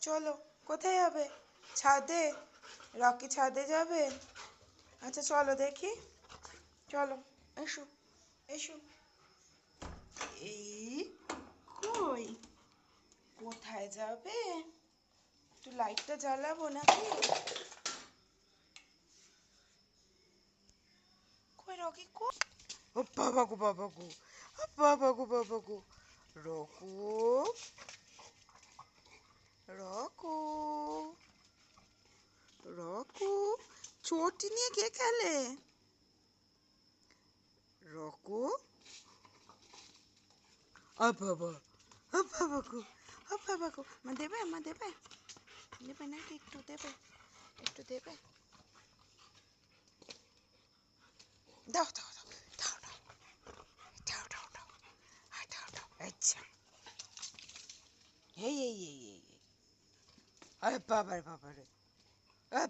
চলো, কোথায় যাবে? ছাদে? রকি ছাদে যাবে? আচ্ছা চলো দেখি, চলো, এসো এসো। এই কই, কোথায় যাবে? একটু লাইটটা জ্বালাবো নাকি? কই রকি কই? ও বাবা গো বাবা গো, বাবা গো বাবা গো, রকু, রকু, রকু, চটি নিয়ে কে খেলে? রকু, বাবা, বাবা গো, বাবা গো, মা দেবে, মা দেবে, দেবে নাকি? একটু দেবে, একটু দেবে, দাও দাও দাও দাও দাও দাও দাও দাও, দাও দাও, আচ্ছা, এই আরে বাবা রে বাবা রে,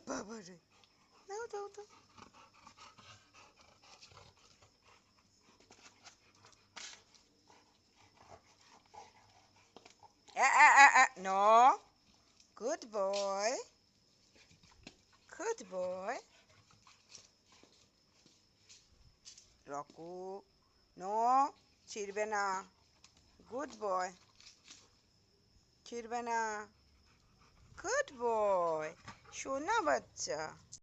বাবা রে, দাও দাও দাও। No. Good boy. Good boy. রকু, নো, ছিড়বে না। গুড বয়, ছিড়বে না। গুড বয়, সোনা বাচ্চা।